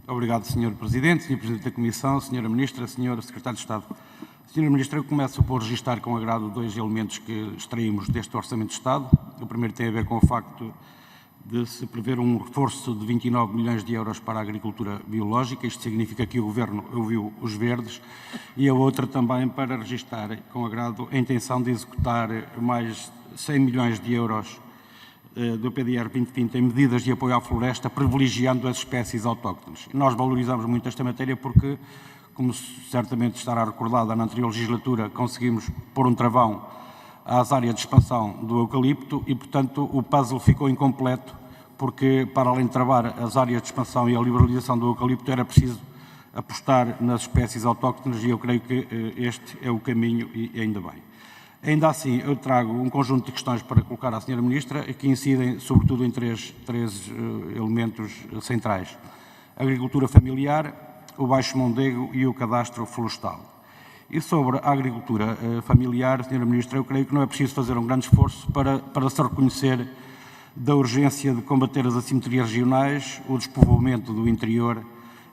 Obrigado, Sr. Presidente, Sr. Presidente da Comissão, Sra. Ministra, Sr. Secretário de Estado. Sra. Ministra, eu começo por registar com agrado dois elementos que extraímos deste Orçamento de Estado. O primeiro tem a ver com o facto de se prever um reforço de 29 milhões de euros para a agricultura biológica. Isto significa que o Governo ouviu os verdes. E a outra também para registar com agrado a intenção de executar mais 100 milhões de euros do PDR 2020 em medidas de apoio à floresta, privilegiando as espécies autóctones. Nós valorizamos muito esta matéria porque, como certamente estará recordada, na anterior legislatura conseguimos pôr um travão às áreas de expansão do eucalipto e, portanto, o puzzle ficou incompleto porque, para além de travar as áreas de expansão e a liberalização do eucalipto, era preciso apostar nas espécies autóctones e eu creio que este é o caminho e ainda bem. Ainda assim, eu trago um conjunto de questões para colocar à Sra. Ministra que incidem, sobretudo, em três elementos centrais. A agricultura familiar, o Baixo Mondego e o cadastro florestal. E sobre a agricultura familiar, Sra. Ministra, eu creio que não é preciso fazer um grande esforço para se reconhecer da urgência de combater as assimetrias regionais, o despovoamento do interior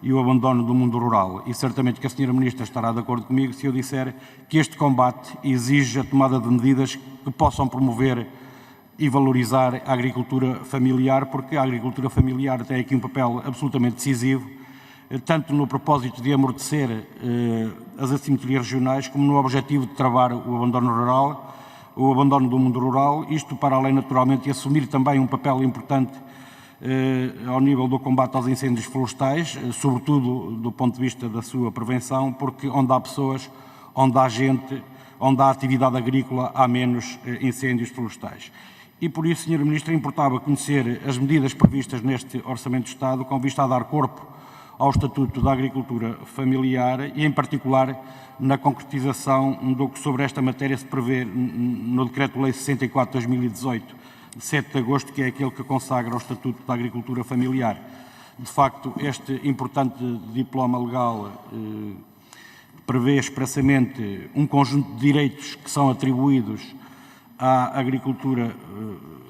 e o abandono do mundo rural. E certamente que a Sra. Ministra estará de acordo comigo se eu disser que este combate exige a tomada de medidas que possam promover e valorizar a agricultura familiar, porque a agricultura familiar tem aqui um papel absolutamente decisivo, tanto no propósito de amortecer as assimetrias regionais, como no objetivo de travar o abandono rural, o abandono do mundo rural, isto para além naturalmente de assumir também um papel importante ao nível do combate aos incêndios florestais, sobretudo do ponto de vista da sua prevenção, porque onde há pessoas, onde há gente, onde há atividade agrícola, há menos incêndios florestais. E por isso, Sra. Ministra, importava conhecer as medidas previstas neste Orçamento de Estado com vista a dar corpo ao Estatuto da Agricultura Familiar e, em particular, na concretização do que sobre esta matéria se prevê no Decreto-Lei 64/2018, de 7 de agosto, que é aquele que consagra o Estatuto da Agricultura Familiar. De facto, este importante diploma legal prevê expressamente um conjunto de direitos que são atribuídos à agricultura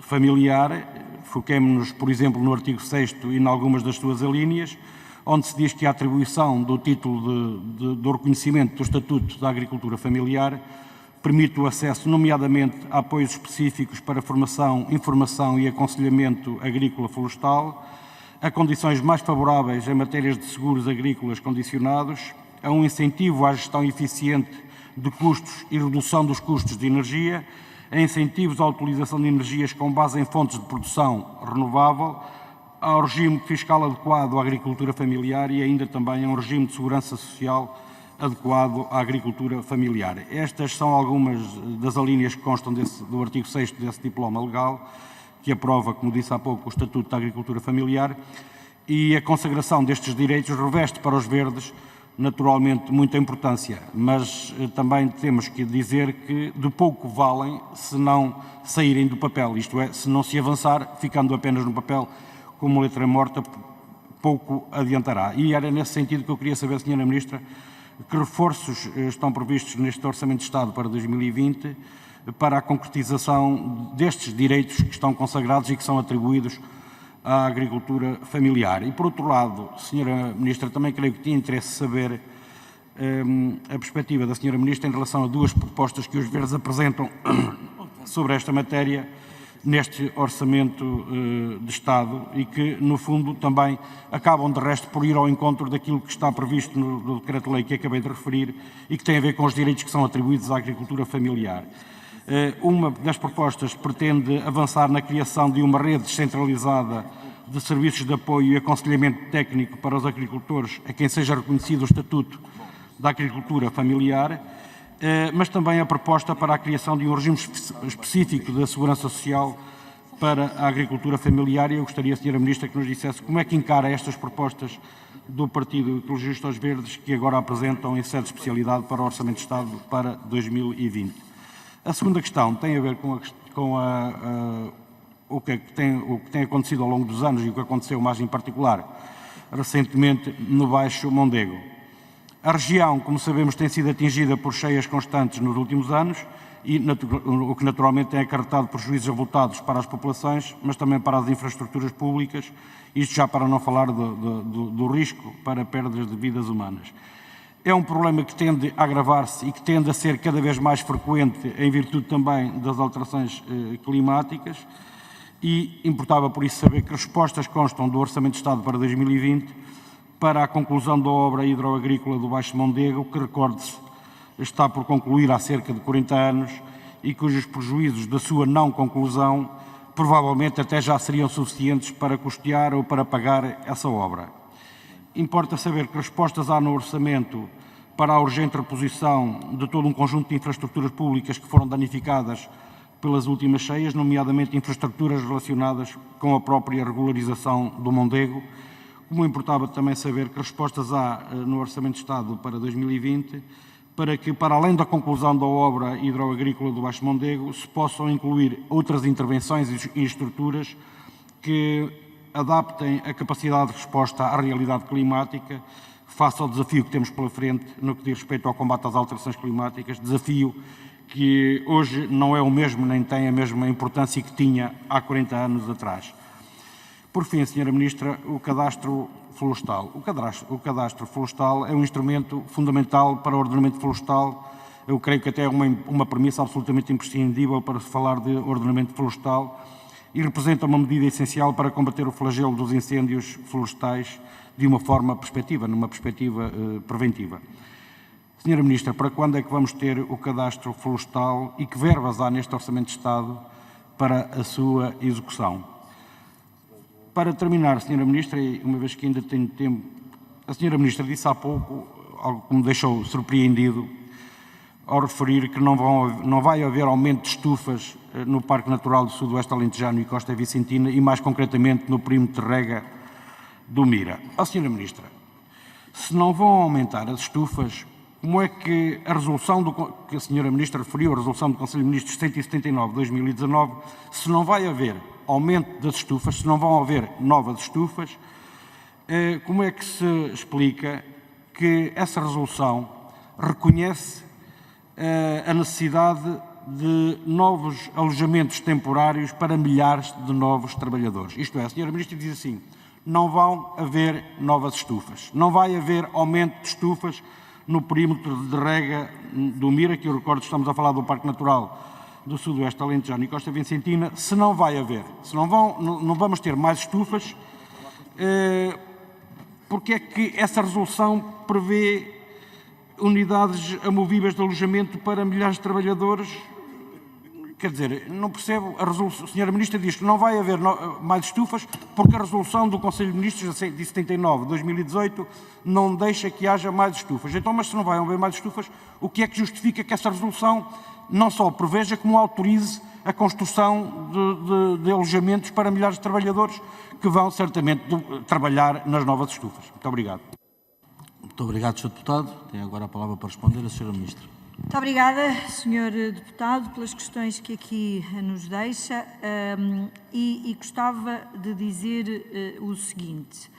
familiar. Foquemo-nos, por exemplo, no artigo 6º e em algumas das suas alíneas, onde se diz que a atribuição do título do reconhecimento do Estatuto da Agricultura Familiar permite o acesso, nomeadamente, a apoios específicos para formação, informação e aconselhamento agrícola florestal, a condições mais favoráveis em matérias de seguros agrícolas condicionados, a um incentivo à gestão eficiente de custos e redução dos custos de energia, a incentivos à utilização de energias com base em fontes de produção renovável, ao regime fiscal adequado à agricultura familiar e ainda também a um regime de segurança social adequado à agricultura familiar. Estas são algumas das alíneas que constam do artigo 6º desse diploma legal, que aprova, como disse há pouco, o Estatuto da Agricultura Familiar, e a consagração destes direitos reveste para os verdes, naturalmente, muita importância, mas também temos que dizer que de pouco valem se não saírem do papel, isto é, se não se avançar, ficando apenas no papel como letra morta, pouco adiantará. E era nesse sentido que eu queria saber, Sra. Ministra, que reforços estão previstos neste Orçamento de Estado para 2020 para a concretização destes direitos que estão consagrados e que são atribuídos à agricultura familiar. E, por outro lado, Sra. Ministra, também creio que tinha interesse saber a perspectiva da Sra. Ministra em relação a duas propostas que os verdes apresentam sobre esta matéria neste Orçamento de Estado e que, no fundo, também acabam, de resto, por ir ao encontro daquilo que está previsto no Decreto-Lei que acabei de referir e que tem a ver com os direitos que são atribuídos à agricultura familiar. Uma das propostas pretende avançar na criação de uma rede descentralizada de serviços de apoio e aconselhamento técnico para os agricultores a quem seja reconhecido o Estatuto da Agricultura Familiar, mas também a proposta para a criação de um regime específico da segurança social para a agricultura familiar. E eu gostaria, Sra. Ministra, que nos dissesse como é que encara estas propostas do Partido Ecologista aos Verdes que agora apresentam em sede de especialidade para o Orçamento de Estado para 2020. A segunda questão tem a ver com o que tem acontecido ao longo dos anos e o que aconteceu mais em particular recentemente no Baixo Mondego. A região, como sabemos, tem sido atingida por cheias constantes nos últimos anos o que naturalmente tem acarretado prejuízos avultados para as populações, mas também para as infraestruturas públicas, isto já para não falar do risco para perdas de vidas humanas. É um problema que tende a agravar-se e que tende a ser cada vez mais frequente em virtude também das alterações climáticas, e importava por isso saber que respostas constam do Orçamento de Estado para 2020 para a conclusão da obra hidroagrícola do Baixo Mondego, que, recorde-se, está por concluir há cerca de 40 anos e cujos prejuízos da sua não conclusão provavelmente até já seriam suficientes para custear ou para pagar essa obra. Importa saber que respostas há no orçamento para a urgente reposição de todo um conjunto de infraestruturas públicas que foram danificadas pelas últimas cheias, nomeadamente infraestruturas relacionadas com a própria regularização do Mondego, como importava também saber que respostas há no Orçamento de Estado para 2020 para que, para além da conclusão da obra hidroagrícola do Baixo Mondego, se possam incluir outras intervenções e estruturas que adaptem a capacidade de resposta à realidade climática face ao desafio que temos pela frente no que diz respeito ao combate às alterações climáticas, desafio que hoje não é o mesmo nem tem a mesma importância que tinha há 40 anos atrás. Por fim, Sra. Ministra, o cadastro florestal. O cadastro florestal é um instrumento fundamental para o ordenamento florestal. Eu creio que até é uma premissa absolutamente imprescindível para se falar de ordenamento florestal e representa uma medida essencial para combater o flagelo dos incêndios florestais de uma forma perspectiva, numa perspectiva preventiva. Sra. Ministra, para quando é que vamos ter o cadastro florestal e que verbas há neste Orçamento de Estado para a sua execução? Para terminar, Sra. Ministra, e uma vez que ainda tenho tempo, a Sra. Ministra disse há pouco, algo que me deixou surpreendido, ao referir que não vai haver aumento de estufas no Parque Natural do Sudoeste Alentejano e Costa Vicentina e, mais concretamente, no perímetro de rega do Mira. Sra. Ministra, se não vão aumentar as estufas, como é que a resolução que a Sra. Ministra referiu, a resolução do Conselho de Ministros 179 de 2019, se não vai haver aumento das estufas, se não vão haver novas estufas, como é que se explica que essa resolução reconhece a necessidade de novos alojamentos temporários para milhares de novos trabalhadores? Isto é, a Sra. Ministra diz assim, não vão haver novas estufas, não vai haver aumento de estufas no perímetro de rega do Mira, que eu recordo, estamos a falar do Parque Natural do Sudoeste Alentejano e Costa Vicentina, se não vai haver, se não vamos ter mais estufas, porque é que essa resolução prevê unidades amovíveis de alojamento para milhares de trabalhadores? Quer dizer, não percebo, a Sra. Ministra diz que não vai haver mais estufas porque a resolução do Conselho de Ministros de 79 de 2018 não deixa que haja mais estufas. Então, mas se não vai haver mais estufas, o que é que justifica que essa resolução não só preveja como autorize a construção de alojamentos para milhares de trabalhadores que vão certamente trabalhar nas novas estufas? Muito obrigado. Muito obrigado, Sr. Deputado. Tem agora a palavra para responder a Sra. Ministra. Muito obrigada, Sr. Deputado, pelas questões que aqui nos deixa e gostava de dizer o seguinte.